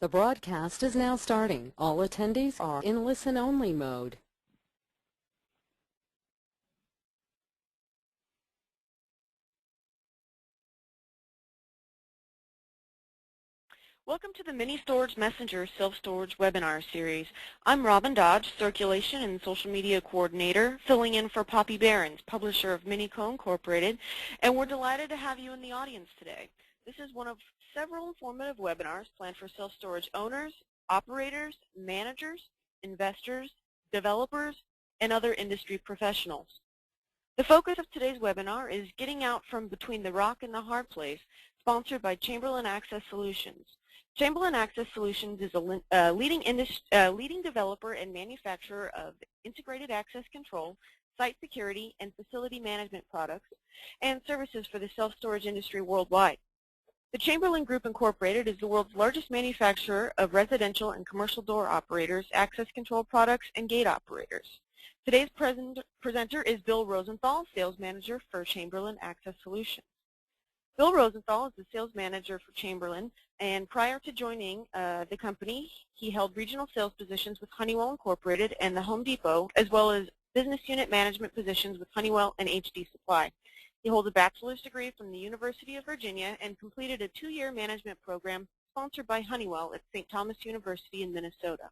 The broadcast is now starting. All attendees are in listen-only mode. Welcome to the Mini Storage Messenger Self-Storage Webinar Series. I'm Robin Dodge, Circulation and Social Media Coordinator, filling in for Poppy Behrens, publisher of MiniCo Incorporated, and we're delighted to have you in the audience today. This is one of several informative webinars planned for self-storage owners, operators, managers, investors, developers, and other industry professionals. The focus of today's webinar is Getting Out from Between the Rock and the Hard Place, sponsored by Chamberlain Access Solutions. Chamberlain Access Solutions is a leading developer and manufacturer of integrated access control, site security, and facility management products and services for the self-storage industry worldwide. The Chamberlain Group Incorporated is the world's largest manufacturer of residential and commercial door operators, access control products, and gate operators. Today's presenter is Bill Rosenthal, Sales Manager for Chamberlain Access Solutions. Bill Rosenthal is the Sales Manager for Chamberlain, and prior to joining the company, he held regional sales positions with Honeywell Incorporated and the Home Depot, as well as business unit management positions with Honeywell and HD Supply. He holds a bachelor's degree from the University of Virginia and completed a 2-year management program sponsored by Honeywell at St. Thomas University in Minnesota.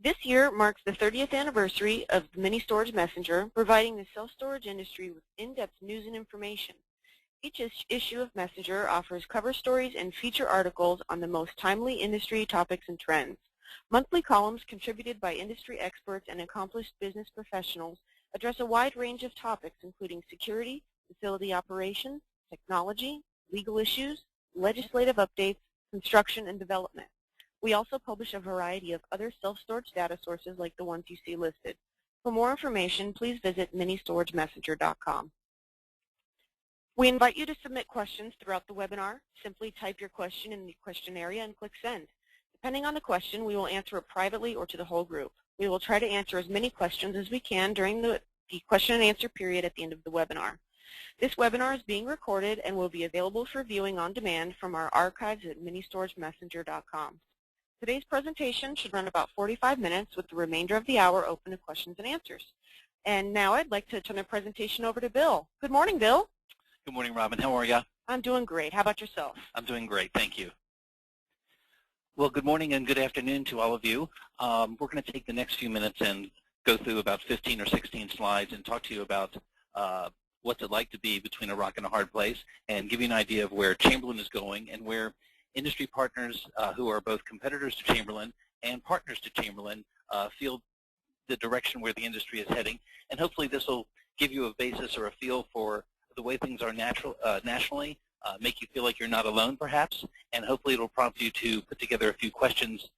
This year marks the 30th anniversary of the Mini Storage Messenger, providing the self-storage industry with in-depth news and information. Each issue of Messenger offers cover stories and feature articles on the most timely industry topics and trends. Monthly columns contributed by industry experts and accomplished business professionals address a wide range of topics including security, facility operations, technology, legal issues, legislative updates, construction, and development. We also publish a variety of other self-storage data sources like the ones you see listed. For more information, please visit ministoragemessenger.com. We invite you to submit questions throughout the webinar. Simply type your question in the question area and click send. Depending on the question, we will answer it privately or to the whole group. We will try to answer as many questions as we can during the question and answer period at the end of the webinar. This webinar is being recorded and will be available for viewing on demand from our archives at ministoragemessenger.com. Today's presentation should run about 45 minutes with the remainder of the hour open to questions and answers. And now I'd like to turn the presentation over to Bill. Good morning, Bill. Good morning, Robin. How are you? I'm doing great. How about yourself? I'm doing great. Thank you. Well, good morning and good afternoon to all of you. We're going to take the next few minutes and go through about 15 or 16 slides and talk to you about what's it like to be between a rock and a hard place and give you an idea of where Chamberlain is going and where industry partners who are both competitors to Chamberlain and partners to Chamberlain feel the direction where the industry is heading. And hopefully this will give you a basis or a feel for the way things are nationally, make you feel like you're not alone perhaps, and hopefully it will prompt you to put together a few questions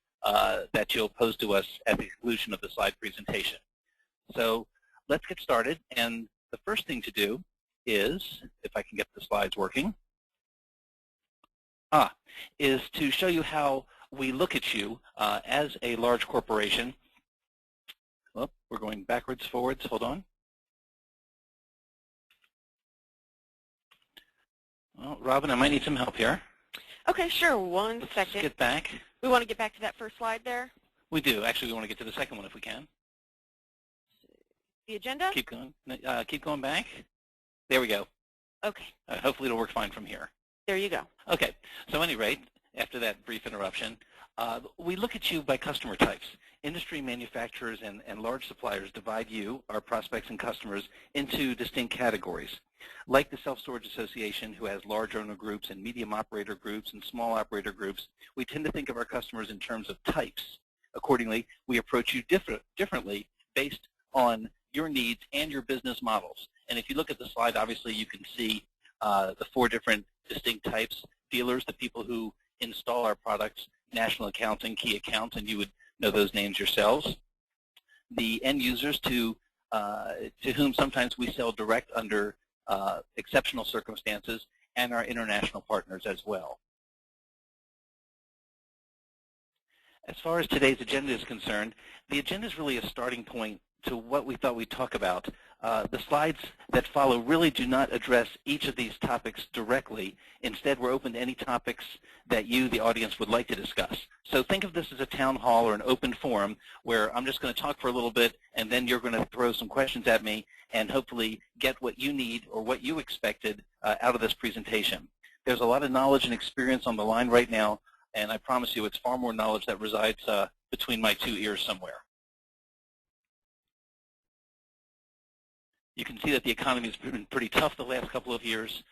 that you'll pose to us at the conclusion of the slide presentation. So let's get started, and the first thing to do is, if I can get the slides working, is to show you how we look at you as a large corporation. Oh, we're going backwards, forwards, hold on. Well, Robin, I might need some help here. Okay, sure. One second. Let's get back. We want to get back to that first slide there? We do. Actually, we want to get to the second one if we can. The agenda? Keep going back. There we go. Okay. Hopefully it'll work fine from here. There you go. Okay. So at any rate, after that brief interruption, we look at you by customer types. Industry manufacturers and large suppliers divide you, our prospects and customers, into distinct categories. Like the Self-Storage Association, who has large owner groups and medium operator groups and small operator groups, we tend to think of our customers in terms of types. Accordingly, we approach you differently based on your needs and your business models. And if you look at the slide, obviously you can see the 4 different distinct types. Dealers, the people who install our products, national accounts and key accounts, and you would know those names yourselves. The end users to whom sometimes we sell direct under exceptional circumstances, and our international partners as well. As far as today's agenda is concerned, the agenda is really a starting point to what we thought we'd talk about. The slides that follow really do not address each of these topics directly. Instead, we're open to any topics that you, the audience, would like to discuss. So think of this as a town hall or an open forum where I'm just going to talk for a little bit, and then you're going to throw some questions at me and hopefully get what you need or what you expected out of this presentation. There's a lot of knowledge and experience on the line right now, and I promise you it's far more knowledge that resides between my two ears somewhere. You can see that the economy has been pretty tough the last couple of years.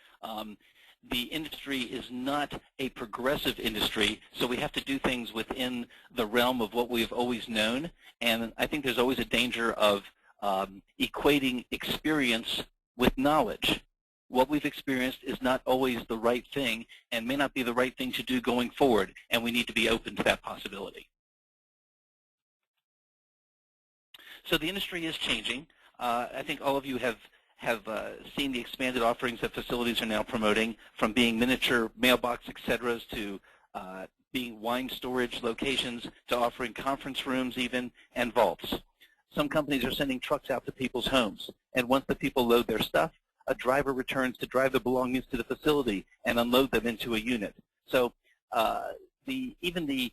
The industry is not a progressive industry, so we have to do things within the realm of what we've always known. And I think there's always a danger of equating experience with knowledge. What we've experienced is not always the right thing and may not be the right thing to do going forward, and we need to be open to that possibility. So the industry is changing. I think all of you have seen the expanded offerings that facilities are now promoting, from being miniature mailbox et ceteras to being wine storage locations to offering conference rooms even and vaults. Some companies are sending trucks out to people's homes, and once the people load their stuff, a driver returns to drive the belongings to the facility and unload them into a unit. So even the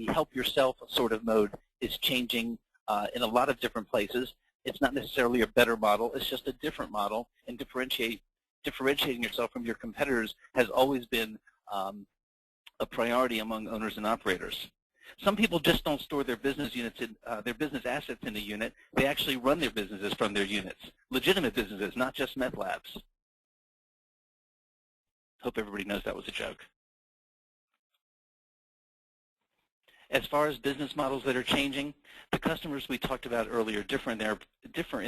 help yourself sort of mode is changing in a lot of different places. It's not necessarily a better model, it's just a different model, and differentiating yourself from your competitors has always been a priority among owners and operators. Some people just don't store their business units in their business assets in a unit. They actually run their businesses from their units. Legitimate businesses, not just meth labs. Hope everybody knows that was a joke. As far as business models that are changing, the customers we talked about earlier differ in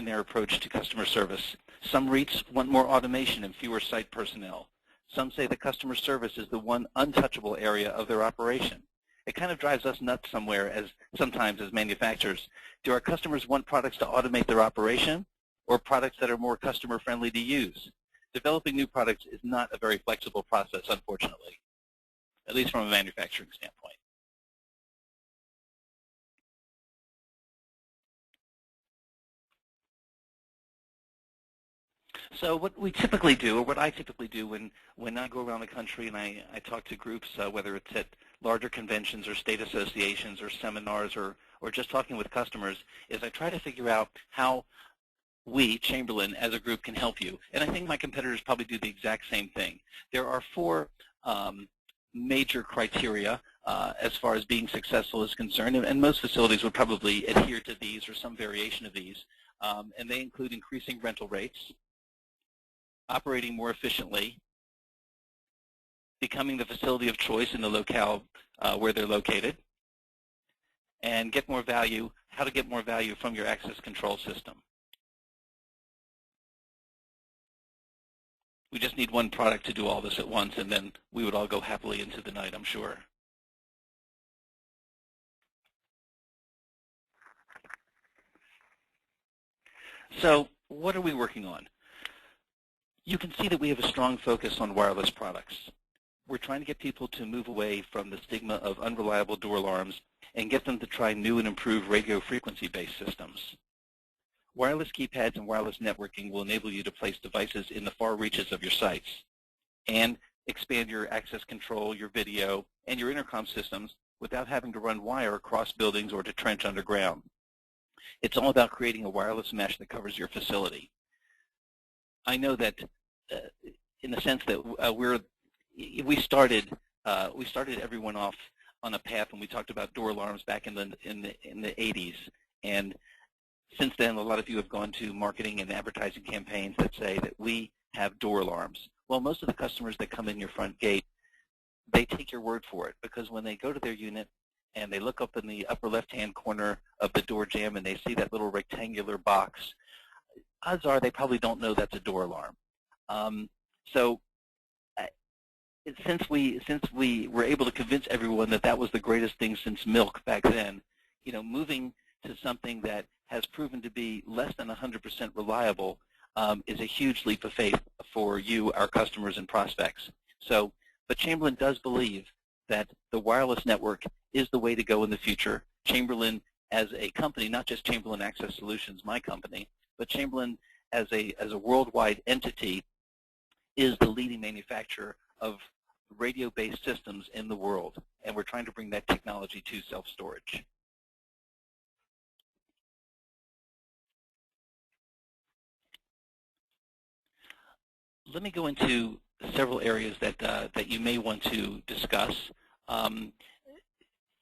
their approach to customer service. Some REITs want more automation and fewer site personnel. Some say the customer service is the one untouchable area of their operation. It kind of drives us nuts sometimes as manufacturers. Do our customers want products to automate their operation or products that are more customer friendly to use? Developing new products is not a very flexible process, unfortunately, at least from a manufacturing standpoint. So what we typically do, or what I typically do when I go around the country and I talk to groups, whether it's at larger conventions or state associations or seminars or just talking with customers, is I try to figure out how we, Chamberlain, as a group can help you. And I think my competitors probably do the exact same thing. There are four major criteria as far as being successful is concerned, and most facilities would probably adhere to these or some variation of these. And they include increasing rental rates, operating more efficiently, becoming the facility of choice in the locale where they're located, and get more value, how to get more value from your access control system. We just need one product to do all this at once, and then we would all go happily into the night, I'm sure. So what are we working on? You can see that we have a strong focus on wireless products. We're trying to get people to move away from the stigma of unreliable door alarms and get them to try new and improved radio frequency-based systems. Wireless keypads and wireless networking will enable you to place devices in the far reaches of your sites and expand your access control, your video, and your intercom systems without having to run wire across buildings or to trench underground. It's all about creating a wireless mesh that covers your facility. I know that in the sense that we started everyone off on a path when we talked about door alarms back in the 80s, and since then a lot of you have gone to marketing and advertising campaigns that say that we have door alarms. Well, most of the customers that come in your front gate, they take your word for it, because when they go to their unit and they look up in the upper left-hand corner of the door jamb and they see that little rectangular box, odds are they probably don't know that's a door alarm. Since we were able to convince everyone that that was the greatest thing since milk back then, moving to something that has proven to be less than 100% reliable is a huge leap of faith for you, our customers and prospects. But Chamberlain does believe that the wireless network is the way to go in the future. Chamberlain as a company, not just Chamberlain Access Solutions, my company, but Chamberlain as a worldwide entity is the leading manufacturer of radio-based systems in the world, and we're trying to bring that technology to self-storage. Let me go into several areas that you may want to discuss.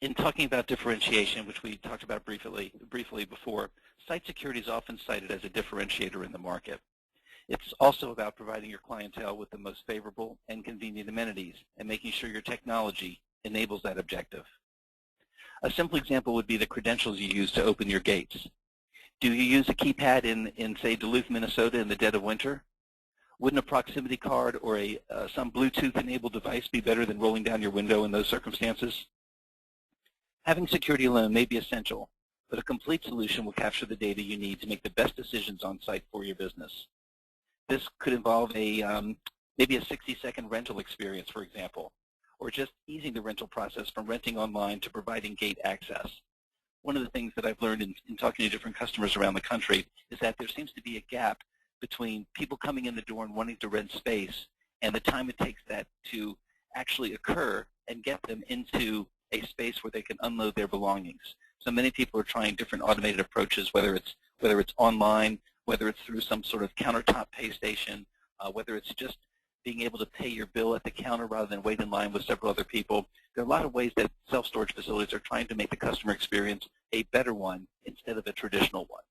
In talking about differentiation, which we talked about briefly before, site security is often cited as a differentiator in the market. It's also about providing your clientele with the most favorable and convenient amenities and making sure your technology enables that objective. A simple example would be the credentials you use to open your gates. Do you use a keypad in say, Duluth, Minnesota in the dead of winter? Wouldn't a proximity card or some Bluetooth-enabled device be better than rolling down your window in those circumstances? Having security alone may be essential, but a complete solution will capture the data you need to make the best decisions on site for your business. This could involve maybe a 60-second rental experience, for example, or just easing the rental process from renting online to providing gate access. One of the things that I've learned in talking to different customers around the country is that there seems to be a gap between people coming in the door and wanting to rent space and the time it takes that to actually occur and get them into a space where they can unload their belongings. So many people are trying different automated approaches, whether it's online, whether it's through some sort of countertop pay station, whether it's just being able to pay your bill at the counter rather than wait in line with several other people. There are a lot of ways that self-storage facilities are trying to make the customer experience a better one instead of a traditional one.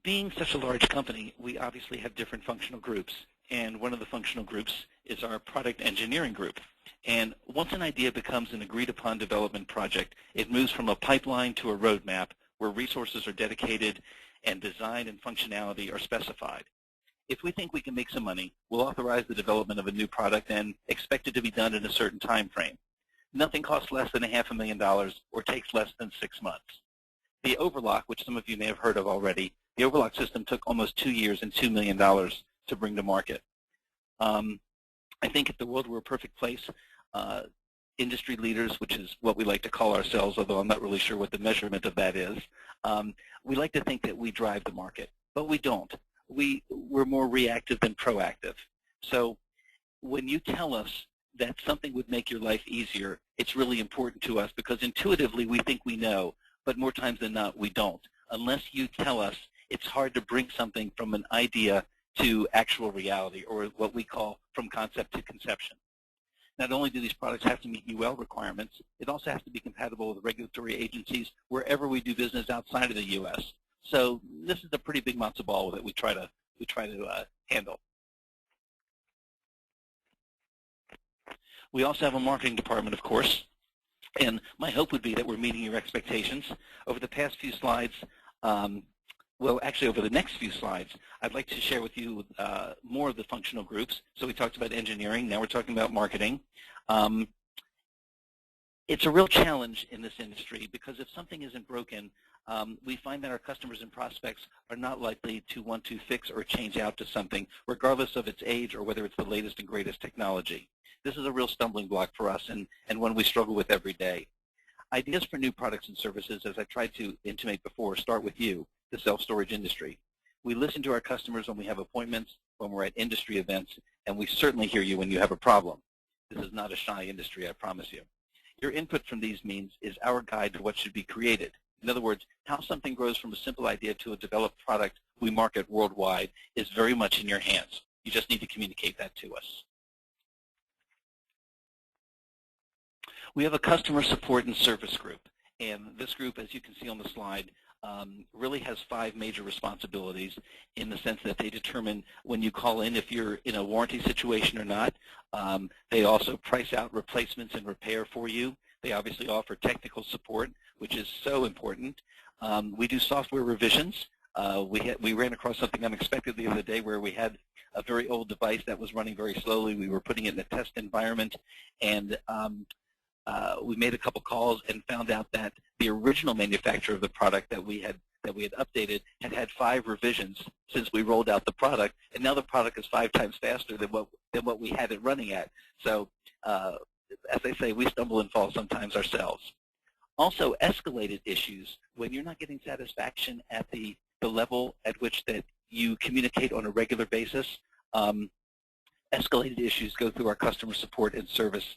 Being such a large company, we obviously have different functional groups, and one of the functional groups is our product engineering group. And once an idea becomes an agreed-upon development project, it moves from a pipeline to a roadmap where resources are dedicated and design and functionality are specified. If we think we can make some money, we'll authorize the development of a new product and expect it to be done in a certain time frame. Nothing costs less than $500,000 or takes less than 6 months. The overlock, which some of you may have heard of already, the overlock system took almost 2 years and $2 million to bring to market. I think if the world were a perfect place, industry leaders, which is what we like to call ourselves, although I'm not really sure what the measurement of that is, we like to think that we drive the market, but we don't. We're more reactive than proactive. So when you tell us that something would make your life easier, it's really important to us because intuitively we think we know, but more times than not we don't. Unless you tell us, it's hard to bring something from an idea to actual reality, or what we call from concept to conception. Not only do these products have to meet UL requirements, it also has to be compatible with regulatory agencies wherever we do business outside of the U.S. So this is a pretty big matzo ball that we try to handle. We also have a marketing department, of course, and my hope would be that we're meeting your expectations. Over the past few slides, well, actually over the next few slides, I'd like to share with you more of the functional groups. So we talked about engineering, now we're talking about marketing. It's a real challenge in this industry because if something isn't broken, we find that our customers and prospects are not likely to want to fix or change out to something, regardless of its age or whether it's the latest and greatest technology. This is a real stumbling block for us and one we struggle with every day. Ideas for new products and services, as I tried to intimate before, start with you, the self-storage industry. We listen to our customers when we have appointments, when we're at industry events, and we certainly hear you when you have a problem. This is not a shy industry, I promise you. Your input from these means is our guide to what should be created. In other words, how something grows from a simple idea to a developed product we market worldwide is very much in your hands. You just need to communicate that to us. We have a customer support and service group, and this group, as you can see on the slide, really has 5 major responsibilities in the sense that they determine when you call in if you're in a warranty situation or not. They also price out replacements and repair for you. They obviously offer technical support, which is so important. We do software revisions. We ran across something unexpected the other day where we had a very old device that was running very slowly. We were putting it in a test environment, and we made a couple calls and found out that the original manufacturer of the product that we had that we had updated had 5 revisions since we rolled out the product, and now the product is 5 times faster than what we had it running at. So as I say, we stumble and fall sometimes ourselves. Also, escalated issues, when you're not getting satisfaction at the level at which that you communicate on a regular basis, escalated issues go through our customer support and service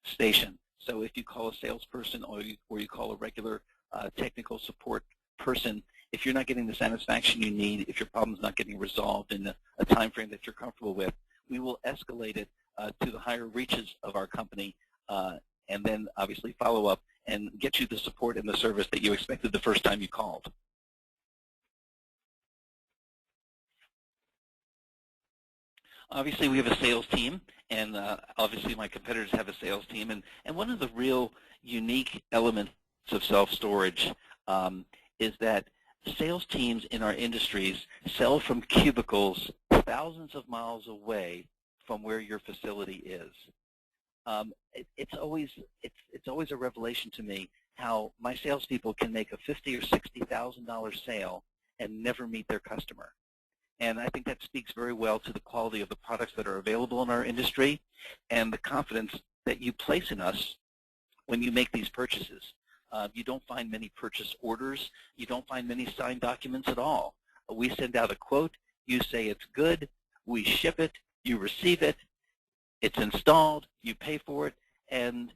station. So if you call a salesperson or you call a regular technical support person, if you're not getting the satisfaction you need, if your problem's not getting resolved in a time frame that you're comfortable with, we will escalate it to the higher reaches of our company and then obviously follow up and get you the support and the service that you expected the first time you called. Obviously, we have a sales team, and obviously my competitors have a sales team. And one of the real unique elements of self-storage is that sales teams in our industries sell from cubicles thousands of miles away from where your facility is. It's always a revelation to me how my salespeople can make a $50,000 or $60,000 sale and never meet their customer. And I think that speaks very well to the quality of the products that are available in our industry and the confidence that you place in us when you make these purchases. You don't find many purchase orders. You don't find many signed documents at all. We send out a quote. You say it's good. We ship it. You receive it. It's installed. You pay for it. And,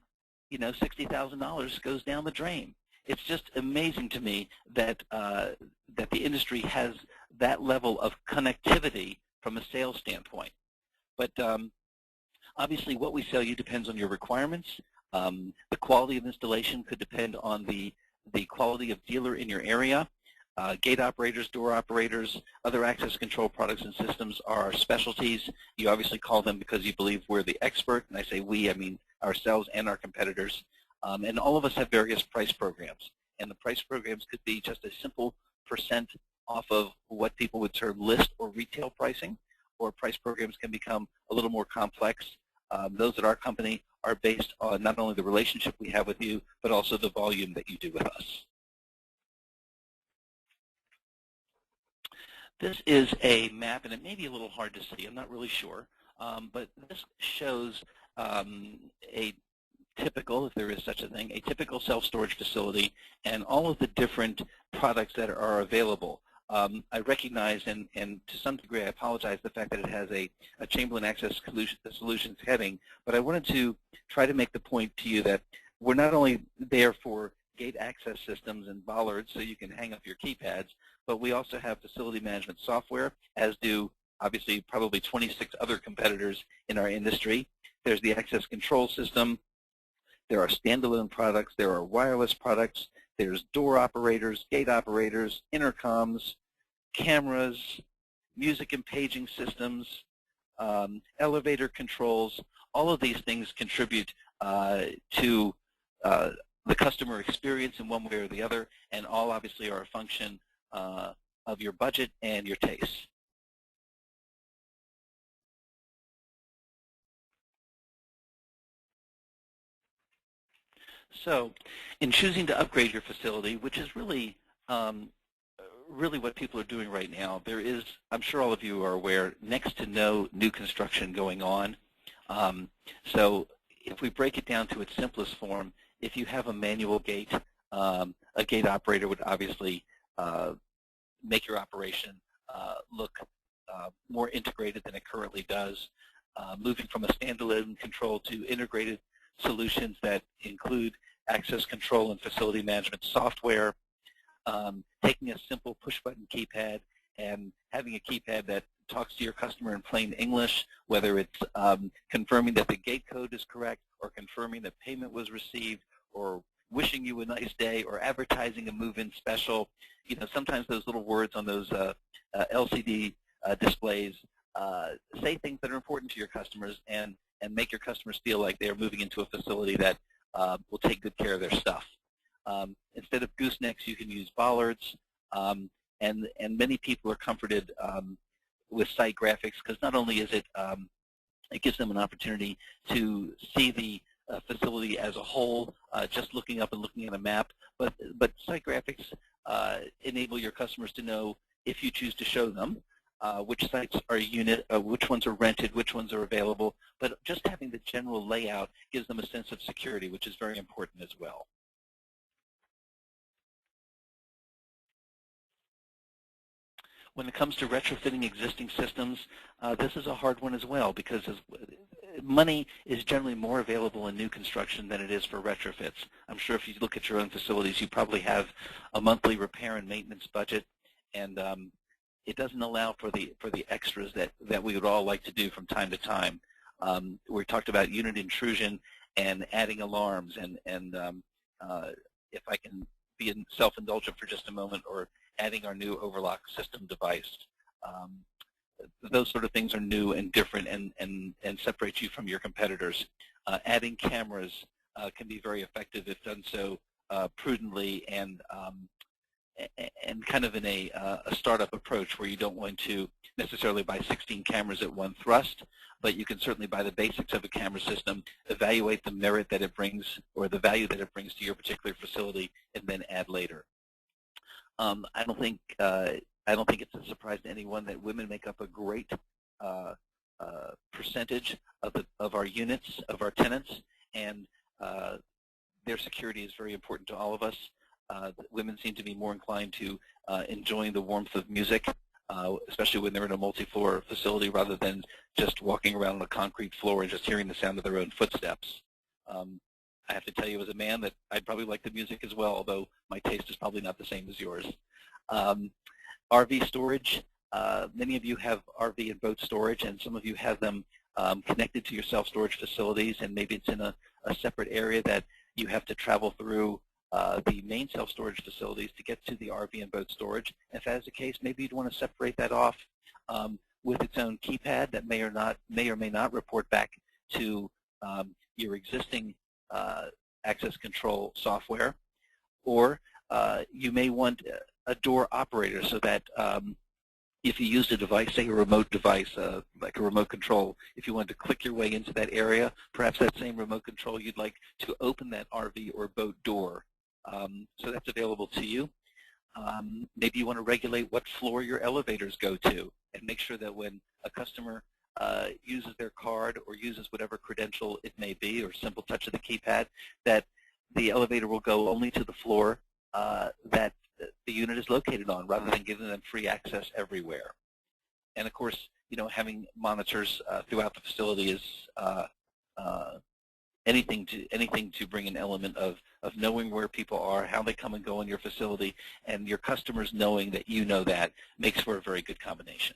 you know, $60,000 goes down the drain. It's just amazing to me that that the industry has that level of connectivity from a sales standpoint. But obviously, what we sell you depends on your requirements. The quality of installation could depend on the quality of dealer in your area. Gate operators, door operators, other access control products and systems are our specialties. You obviously call them because you believe we're the expert, and I say we, I mean ourselves and our competitors. And all of us have various price programs, and the price programs could be just a simple % off of what people would term list or retail pricing, or price programs can become a little more complex. Those at our company are based on not only the relationship we have with you, but also the volume that you do with us. This is a map, and it may be a little hard to see. I'm not really sure. But this shows a typical, if there is such a thing, a typical self-storage facility and all of the different products that are available. I recognize, and to some degree I apologize, the fact that it has a Chamberlain Access Solutions heading, but I wanted to try to make the point to you that we're not only there for gate access systems and bollards so you can hang up your keypads, but we also have facility management software, as do obviously probably 26 other competitors in our industry. There's the access control system. There are standalone products. There are wireless products. There's door operators, gate operators, intercoms, cameras, music and paging systems, elevator controls. All of these things contribute to the customer experience in one way or the other, and all obviously are a function of your budget and your tastes. So in choosing to upgrade your facility, which is really really what people are doing right now, there is, I'm sure all of you are aware, next to no new construction going on. So if we break it down to its simplest form, if you have a manual gate, a gate operator would obviously make your operation look more integrated than it currently does, moving from a standalone control to integrated solutions that include access control and facility management software, taking a simple push-button keypad and having a keypad that talks to your customer in plain English, whether it's confirming that the gate code is correct or confirming that payment was received or wishing you a nice day or advertising a move-in special. You know, sometimes those little words on those LCD displays say things that are important to your customers and make your customers feel like they are moving into a facility that will take good care of their stuff. Instead of goosenecks, you can use bollards, and many people are comforted with site graphics because not only is it it gives them an opportunity to see the facility as a whole, just looking up and looking at a map, but site graphics enable your customers to know, if you choose to show them, which sites are which ones are rented, which ones are available. But just having the general layout gives them a sense of security, which is very important as well. When it comes to retrofitting existing systems, this is a hard one as well, because money is generally more available in new construction than it is for retrofits. I'm sure if you look at your own facilities, you probably have a monthly repair and maintenance budget, and it doesn't allow for the extras that we would all like to do from time to time. We talked about unit intrusion and adding alarms, and if I can be self-indulgent for just a moment, or adding our new overlock system device. Those sort of things are new and different, and separate you from your competitors. Adding cameras can be very effective if done so prudently and kind of in a startup approach, where you don't want to necessarily buy 16 cameras at one thrust, but you can certainly buy the basics of a camera system, evaluate the merit that it brings or the value that it brings to your particular facility, and then add later. I don't think it's a surprise to anyone that women make up a great percentage of our units, of our tenants, and their security is very important to all of us. Women seem to be more inclined to enjoying the warmth of music, especially when they're in a multi-floor facility, rather than just walking around on a concrete floor and just hearing the sound of their own footsteps. I have to tell you, as a man, that I'd probably like the music as well, although my taste is probably not the same as yours. RV storage. Many of you have RV and boat storage, and some of you have them connected to your self-storage facilities, and maybe it's in a separate area that you have to travel through the main self-storage facilities to get to the RV and boat storage. If that is the case, maybe you'd want to separate that off with its own keypad that may or may not report back to your existing access control software. Or you may want a door operator, so that if you used a device, say a remote device, like a remote control, if you wanted to click your way into that area, perhaps that same remote control, you'd like to open that RV or boat door. So that's available to you. Maybe you want to regulate what floor your elevators go to, and make sure that when a customer uses their card or uses whatever credential it may be, or simple touch of the keypad, that the elevator will go only to the floor that the unit is located on, rather than giving them free access everywhere. And of course, having monitors throughout the facility is anything to bring an element of knowing where people are, how they come and go in your facility, and your customers knowing that you know that makes for a very good combination.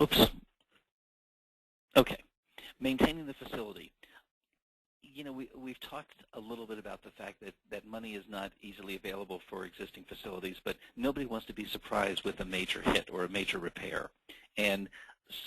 Oops. Okay. Maintaining the facility. We've talked a little bit about the fact that money is not easily available for existing facilities, but nobody wants to be surprised with a major hit or a major repair. And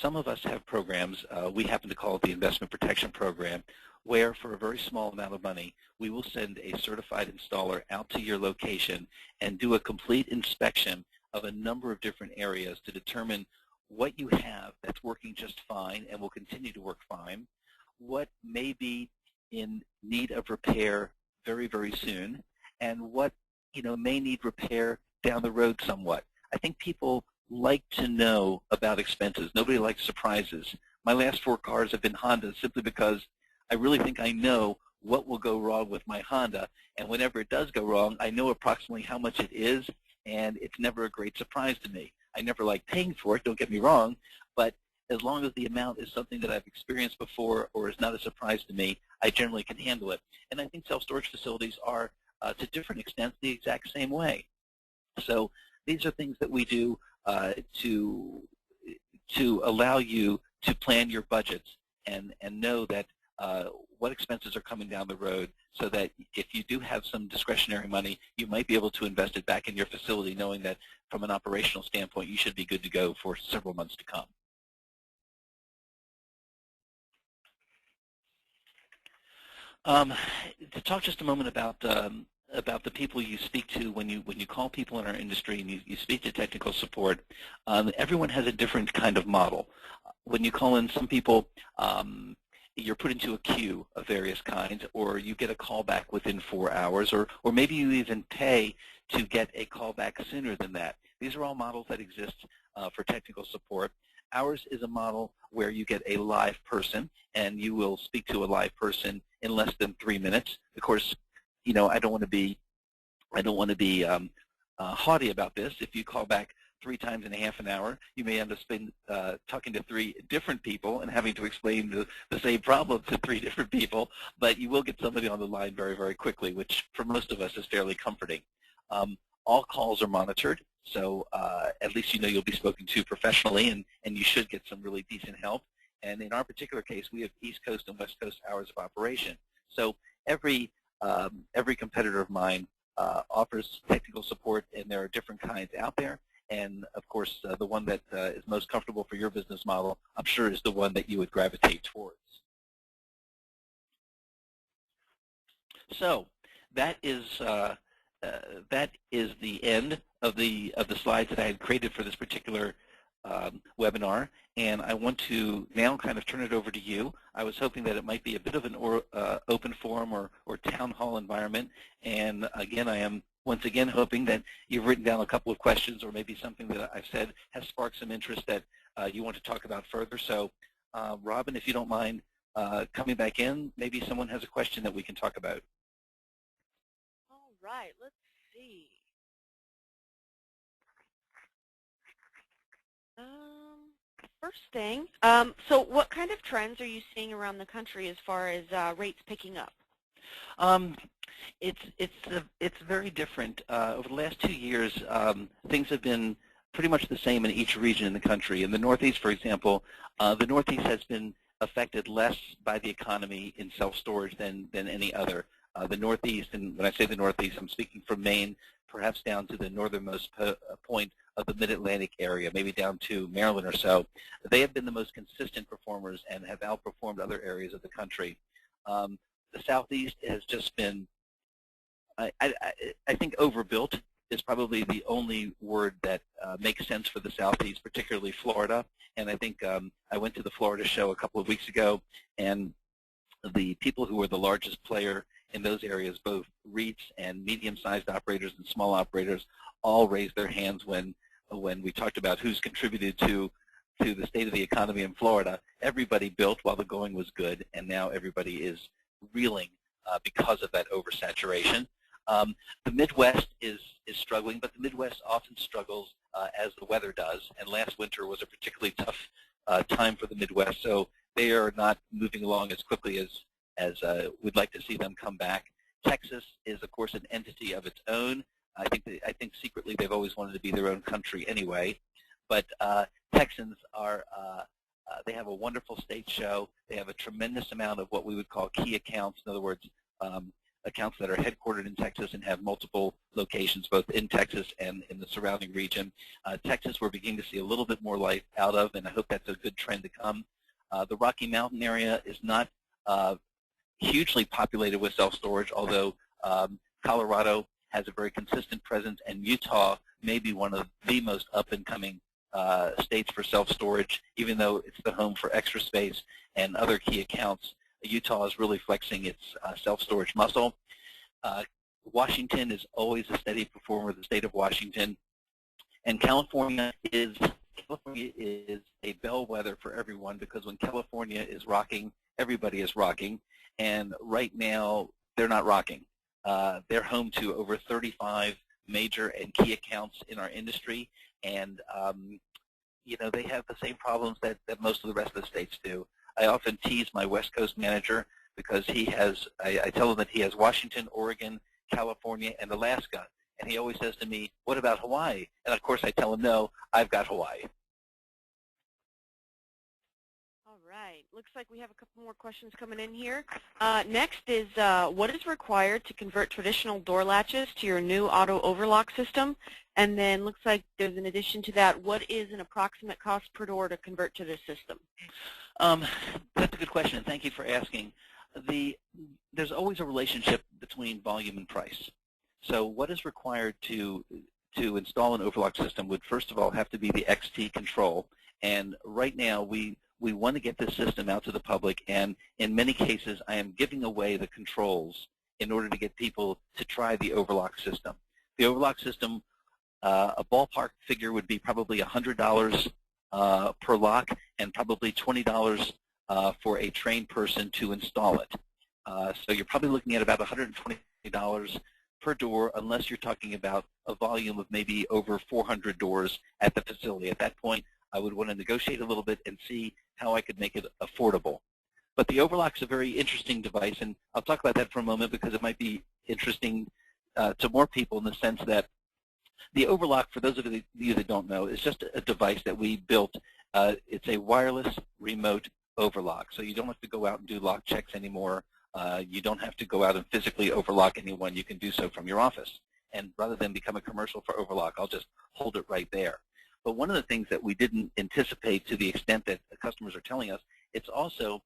some of us have programs, we happen to call it the Investment Protection Program, where for a very small amount of money, we will send a certified installer out to your location and do a complete inspection of a number of different areas to determine what you have that's working just fine and will continue to work fine, what may be in need of repair very, very soon, and what may need repair down the road somewhat. I think people like to know about expenses. Nobody likes surprises. My last 4 cars have been Hondas simply because I really think I know what will go wrong with my Honda, and whenever it does go wrong, I know approximately how much it is, and it's never a great surprise to me. I never like paying for it, don't get me wrong, but as long as the amount is something that I've experienced before or is not a surprise to me, I generally can handle it. And I think self-storage facilities are, to different extents, the exact same way. So these are things that we do to allow you to plan your budgets and know that what expenses are coming down the road, so that if you do have some discretionary money, you might be able to invest it back in your facility, knowing that from an operational standpoint, you should be good to go for several months to come. To talk just a moment about about the people you speak to when you call people in our industry and you speak to technical support. Everyone has a different kind of model. When you call in, some people, you're put into a queue of various kinds, or you get a call back within 4 hours, or maybe you even pay to get a call back sooner than that. These are all models that exist for technical support. Ours is a model where you get a live person, and you will speak to a live person in less than 3 minutes. Of course, you know, I don't want to be haughty about this. If you call back 3 times in a half an hour, you may end up talking to 3 different people and having to explain the same problem to 3 different people, but you will get somebody on the line very, very quickly, which for most of us is fairly comforting. All calls are monitored, so at least you know you'll be spoken to professionally, and you should get some really decent help. And in our particular case, we have East Coast and West Coast hours of operation. So every competitor of mine offers technical support, and there are different kinds out there. And of course, the one that is most comfortable for your business model, I'm sure, is the one that you would gravitate towards. So that is the end of the slides that I had created for this particular webinar, and I want to now kind of turn it over to you. I was hoping that it might be a bit of an open forum or town hall environment, and again, I am once again hoping that you've written down a couple of questions, or maybe something that I've said has sparked some interest that you want to talk about further. So Robin, if you don't mind coming back in, maybe someone has a question that we can talk about. All right, let's see. First thing, so what kind of trends are you seeing around the country as far as rates picking up? It's very different. Over the last 2 years, things have been pretty much the same in each region in the country. In the Northeast, for example, the Northeast has been affected less by the economy in self-storage than any other. The Northeast, and when I say the Northeast, I'm speaking from Maine, perhaps down to the northernmost point of the Mid-Atlantic area, maybe down to Maryland or so. They have been the most consistent performers and have outperformed other areas of the country. The Southeast has just been, I think, overbuilt is probably the only word that makes sense for the Southeast, particularly Florida. And I think I went to the Florida show a couple of weeks ago, and the people who were the largest player in those areas, both REITs and medium-sized operators and small operators, all raised their hands when we talked about who's contributed to the state of the economy in Florida. Everybody built while the going was good, and now everybody is reeling because of that oversaturation. The Midwest is struggling, but the Midwest often struggles as the weather does, and last winter was a particularly tough time for the Midwest, so they are not moving along as quickly as we'd like to see them come back. Texas is, of course, an entity of its own. I think secretly they've always wanted to be their own country anyway. But Texans are, they have a wonderful state show. They have a tremendous amount of what we would call key accounts. In other words, accounts that are headquartered in Texas and have multiple locations, both in Texas and in the surrounding region. Texas, we're beginning to see a little bit more life out of, and I hope that's a good trend to come. The Rocky Mountain area is not hugely populated with self-storage, although Colorado has a very consistent presence, and Utah may be one of the most up-and-coming states for self-storage, even though it's the home for Extra Space and other key accounts. Utah is really flexing its self-storage muscle. Washington is always a steady performer, the state of Washington. And California is a bellwether for everyone, because when California is rocking, everybody is rocking. And right now, they're not rocking. They're home to over 35 major and key accounts in our industry, and you know, they have the same problems that most of the rest of the states do. I often tease my West Coast manager because he has, I tell him that he has Washington, Oregon, California, and Alaska, and he always says to me, what about Hawaii? And of course I tell him, no, I've got Hawaii. All right. Looks like we have a couple more questions coming in here. Next is, what is required to convert traditional door latches to your new auto overlock system? And then looks like there's an addition to that, what is an approximate cost per door to convert to this system? That's a good question. Thank you for asking. There's always a relationship between volume and price. So what is required to install an overlock system would first of all have to be the XT control. And right now we want to get this system out to the public, and in many cases I am giving away the controls in order to get people to try the overlock system. The overlock system, a ballpark figure would be probably $100 per lock and probably $20 for a trained person to install it. So you're probably looking at about $120 per door, unless you're talking about a volume of maybe over 400 doors at the facility. At that point, I would want to negotiate a little bit and see how I could make it affordable. But the overlock's a very interesting device, and I'll talk about that for a moment because it might be interesting to more people in the sense that the overlock, for those of you that don't know, is just a device that we built. It's a wireless remote overlock, so you don't have to go out and do lock checks anymore. You don't have to go out and physically overlock anyone. You can do so from your office. And rather than become a commercial for overlock, I'll just hold it right there. But one of the things that we didn't anticipate to the extent that the customers are telling us, it's also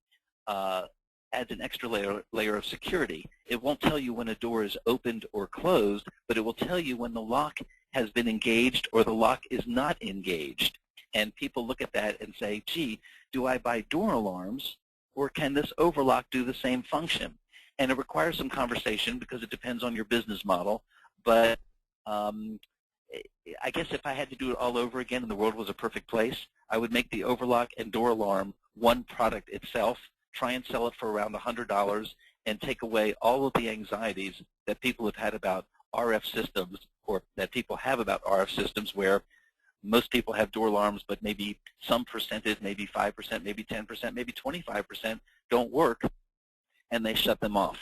adds an extra layer of security. It won't tell you when a door is opened or closed, but it will tell you when the lock has been engaged or the lock is not engaged. And people look at that and say, gee, do I buy door alarms, or can this overlock do the same function? And it requires some conversation because it depends on your business model. But I guess if I had to do it all over again and the world was a perfect place, I would make the overlock and door alarm one product itself, try and sell it for around $100, and take away all of the anxieties that people have had about RF systems, or that people have about RF systems, where most people have door alarms, but maybe some percentage, maybe 5%, maybe 10%, maybe 25% don't work, and they shut them off.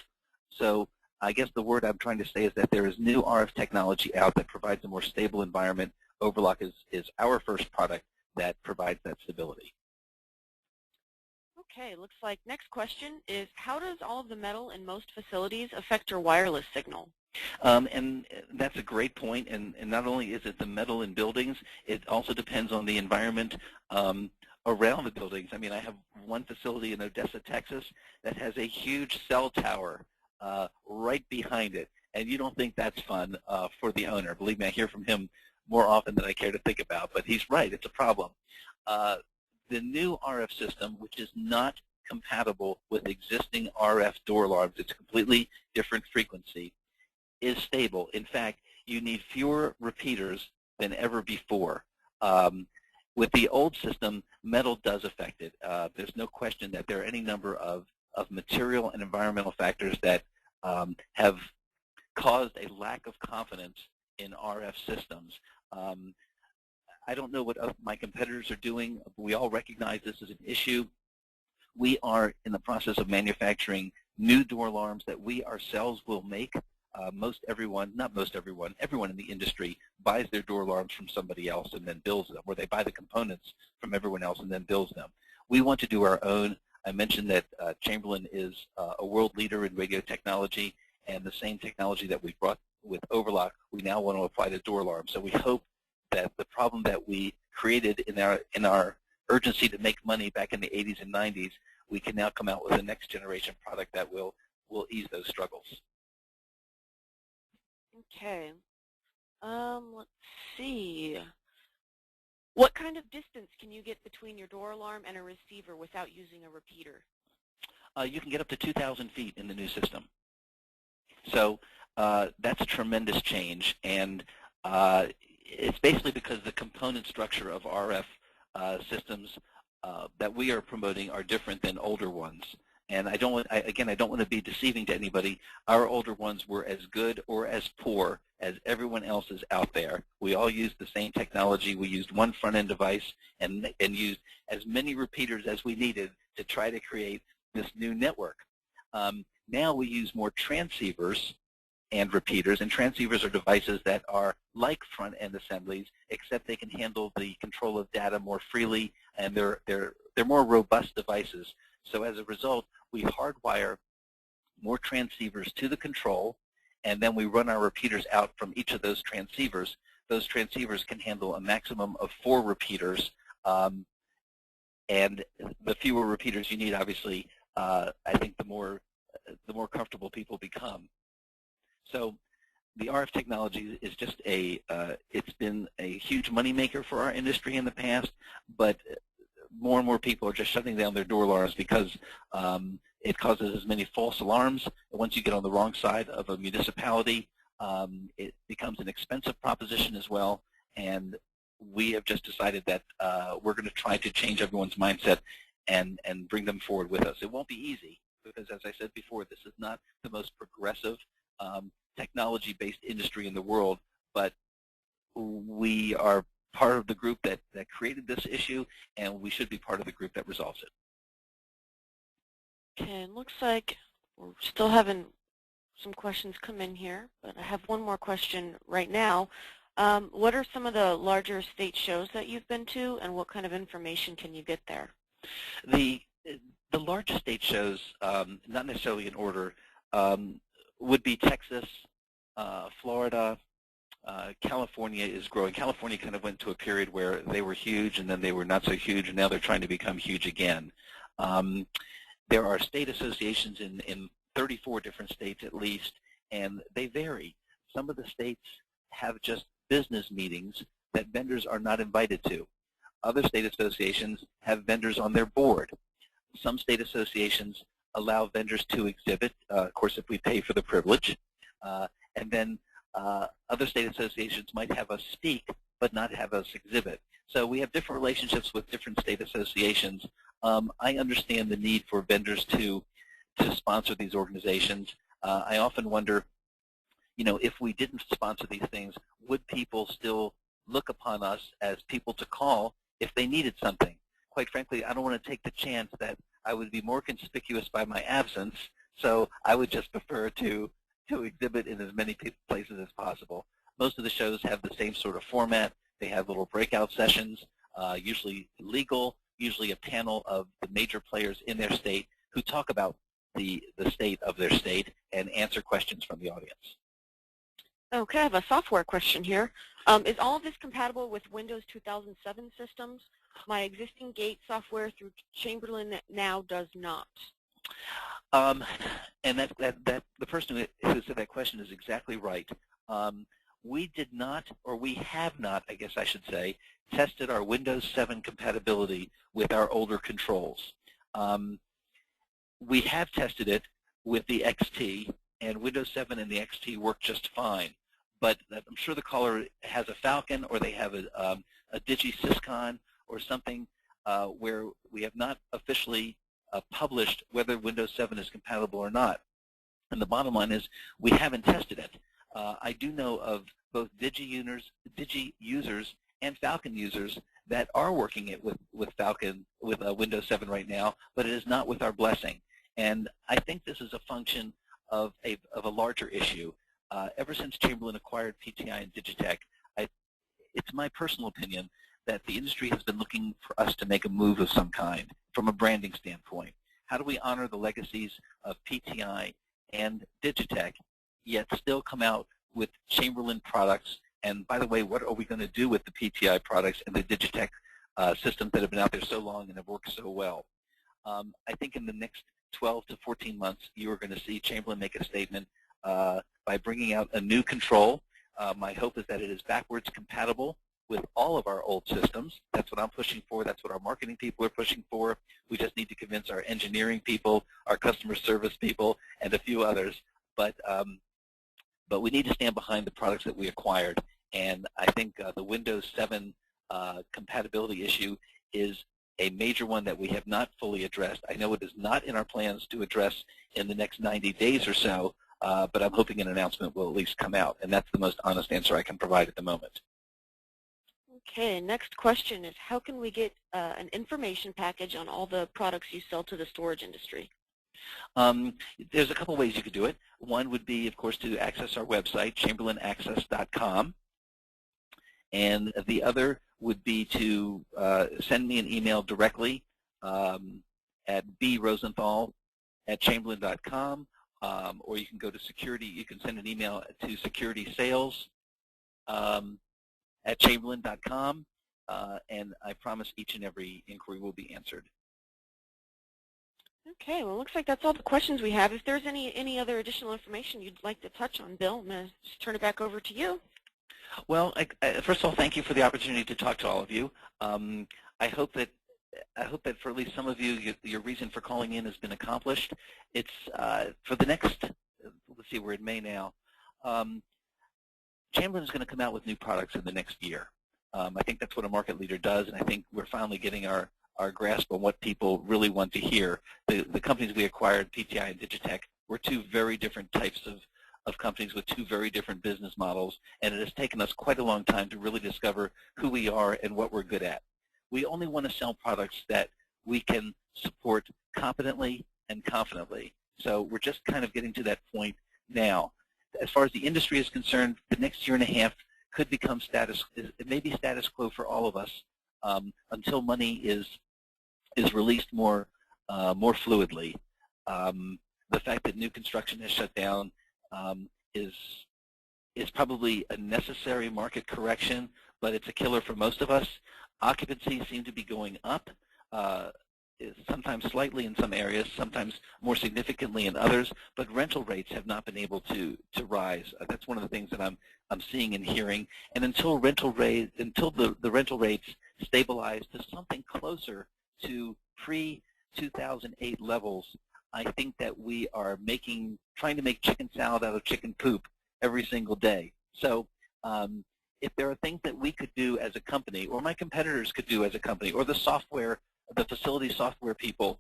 So I guess the word I'm trying to say is that there is new RF technology out that provides a more stable environment. Overlock is our first product that provides that stability. Okay, looks like next question is, how does all of the metal in most facilities affect your wireless signal? And that's a great point, and not only is it the metal in buildings, it also depends on the environment around the buildings. I mean, I have one facility in Odessa, Texas, that has a huge cell tower right behind it, and you don't think that's fun for the owner. Believe me, I hear from him more often than I care to think about, but he's right, it's a problem. The new RF system, which is not compatible with existing RF door alarms, it's a completely different frequency, is stable. In fact, you need fewer repeaters than ever before. With the old system, metal does affect it. There's no question that there are any number of material and environmental factors that have caused a lack of confidence in RF systems. I don't know what my competitors are doing. We all recognize this as an issue. We are in the process of manufacturing new door alarms that we ourselves will make. Everyone in the industry buys their door alarms from somebody else and then builds them, or they buy the components from everyone else and then builds them. We want to do our own. I mentioned that Chamberlain is a world leader in radio technology, and the same technology that we brought with overlock, we now want to apply to door alarms. So we hope that the problem that we created in our urgency to make money back in the 80s and 90s, we can now come out with a next generation product that will ease those struggles. Okay. Let's see. What kind of distance can you get between your door alarm and a receiver without using a repeater? You can get up to 2,000 feet in the new system. So that's a tremendous change, and it's basically because the component structure of RF systems that we are promoting are different than older ones. And I don't want to be deceiving to anybody. Our older ones were as good or as poor as everyone else's out there. We all used the same technology. We used one front-end device and used as many repeaters as we needed to try to create this new network. Now we use more transceivers and repeaters, and transceivers are devices that are like front-end assemblies, except they can handle the control of data more freely, and they're more robust devices. So as a result, we hardwire more transceivers to the control, and then we run our repeaters out from each of those transceivers. Those transceivers can handle a maximum of 4 repeaters, and the fewer repeaters you need, obviously, I think the more comfortable people become. So the RF technology is just it's been a huge moneymaker for our industry in the past, but more and more people are just shutting down their door alarms because it causes as many false alarms. Once you get on the wrong side of a municipality, it becomes an expensive proposition as well, and we have just decided that we're going to try to change everyone's mindset and bring them forward with us. It won't be easy because, as I said before, this is not the most progressive technology-based industry in the world, but we are part of the group that created this issue, and we should be part of the group that resolves it. Okay, it looks like we're still having some questions come in here, but I have one more question right now. What are some of the larger state shows that you've been to, and what kind of information can you get there? The largest state shows, not necessarily in order, would be Texas, Florida, California is growing. California kind of went to a period where they were huge and then they were not so huge, and now they're trying to become huge again. There are state associations in 34 different states at least, and they vary. Some of the states have just business meetings that vendors are not invited to. Other state associations have vendors on their board. Some state associations allow vendors to exhibit, of course, if we pay for the privilege. And then other state associations might have us speak but not have us exhibit. So we have different relationships with different state associations. I understand the need for vendors to sponsor these organizations. I often wonder, if we didn't sponsor these things, would people still look upon us as people to call if they needed something? Quite frankly, I don't want to take the chance that I would be more conspicuous by my absence, so I would just prefer to exhibit in as many places as possible. Most of the shows have the same sort of format. They have little breakout sessions, usually legal, usually a panel of the major players in their state who talk about the state of their state and answer questions from the audience. Okay, I have a software question here. Is all of this compatible with Windows 2007 systems? My existing Gate software through Chamberlain now does not. And the person who said that question is exactly right. We did not, or we have not, I guess I should say, tested our Windows 7 compatibility with our older controls. We have tested it with the XT, and Windows 7 and the XT work just fine. But I'm sure the caller has a Falcon, or they have a Digi-Syscon or something where we have not officially published whether Windows 7 is compatible or not. And the bottom line is we haven't tested it. I do know of both Digi users and Falcon users that are working it with Windows 7 right now, but it is not with our blessing. And I think this is a function of a larger issue. Ever since Chamberlain acquired PTI and Digitech, it's my personal opinion that the industry has been looking for us to make a move of some kind from a branding standpoint. How do we honor the legacies of PTI and Digitech, yet still come out with Chamberlain products? And by the way, what are we going to do with the PTI products and the Digitech systems that have been out there so long and have worked so well? I think in the next 12 to 14 months, you are going to see Chamberlain make a statement by bringing out a new control. My hope is that it is backwards compatible with all of our old systems. That's what I'm pushing for. That's what our marketing people are pushing for. We just need to convince our engineering people, our customer service people, and a few others. But we need to stand behind the products that we acquired. And I think the Windows 7 compatibility issue is a major one that we have not fully addressed. I know it is not in our plans to address in the next 90 days or so, but I'm hoping an announcement will at least come out. And that's the most honest answer I can provide at the moment. Okay, next question is how can we get an information package on all the products you sell to the storage industry? There's a couple ways you could do it. One would be, of course, to access our website, chamberlainaccess.com. And the other would be to send me an email directly at brosenthal@chamberlain.com, or you can go to security. You can send an email to securitysales@chamberlain.com, and I promise each and every inquiry will be answered. Okay, well, it looks like that's all the questions we have. If there's any other additional information you'd like to touch on, Bill, I'm going to just turn it back over to you. Well, first of all, thank you for the opportunity to talk to all of you. I hope that for at least some of you, your reason for calling in has been accomplished. It's for the next. Let's see, we're in May now. Chamberlain is going to come out with new products in the next year. I think that's what a market leader does, and I think we're finally getting our grasp on what people really want to hear. The companies we acquired, PTI and Digitech, were two very different types of companies with two very different business models, and it has taken us quite a long time to really discover who we are and what we're good at. We only want to sell products that we can support competently and confidently. So we're just kind of getting to that point now. As far as the industry is concerned, the next year and a half could become it may be status quo for all of us until money is released more fluidly. The fact that new construction has shut down is probably a necessary market correction, but it's a killer for most of us. Occupancy seems to be going up, sometimes slightly in some areas, sometimes more significantly in others, but rental rates have not been able to rise. That's one of the things that I'm seeing and hearing. And until the rental rates stabilize to something closer to pre-2008 levels, I think that we are trying to make chicken salad out of chicken poop every single day. So if there are things that we could do as a company, or my competitors could do as a company, or the facility software people,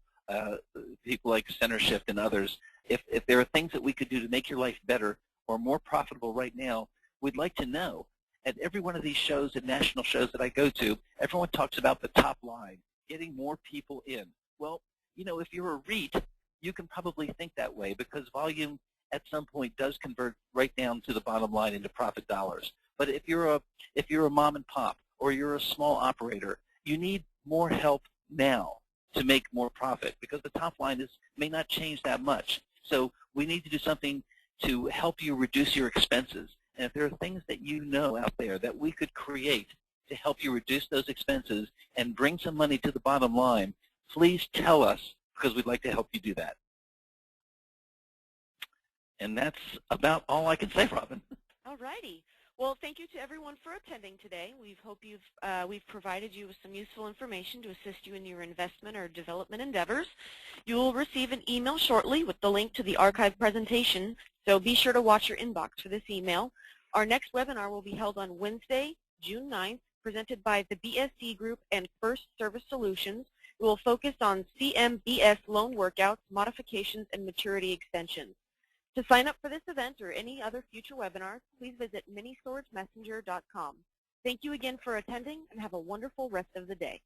people like CenterShift and others, if there are things that we could do to make your life better or more profitable right now, we'd like to know. At every one of these shows and national shows that I go to, everyone talks about the top line, getting more people in. Well, if you're a REIT, you can probably think that way because volume at some point does convert right down to the bottom line into profit dollars. But if you're a mom and pop or you're a small operator, you need more help now to make more profit because the top line may not change that much. So we need to do something to help you reduce your expenses. And if there are things that you know out there that we could create to help you reduce those expenses and bring some money to the bottom line, please tell us because we'd like to help you do that. And that's about all I can say, Robin. All righty. Well, thank you to everyone for attending today. We've provided you with some useful information to assist you in your investment or development endeavors. You will receive an email shortly with the link to the archived presentation, so be sure to watch your inbox for this email. Our next webinar will be held on Wednesday, June 9th, presented by the BSC Group and First Service Solutions. It will focus on CMBS loan workouts, modifications, and maturity extensions. To sign up for this event or any other future webinars, please visit ministoragemessenger.com. Thank you again for attending and have a wonderful rest of the day.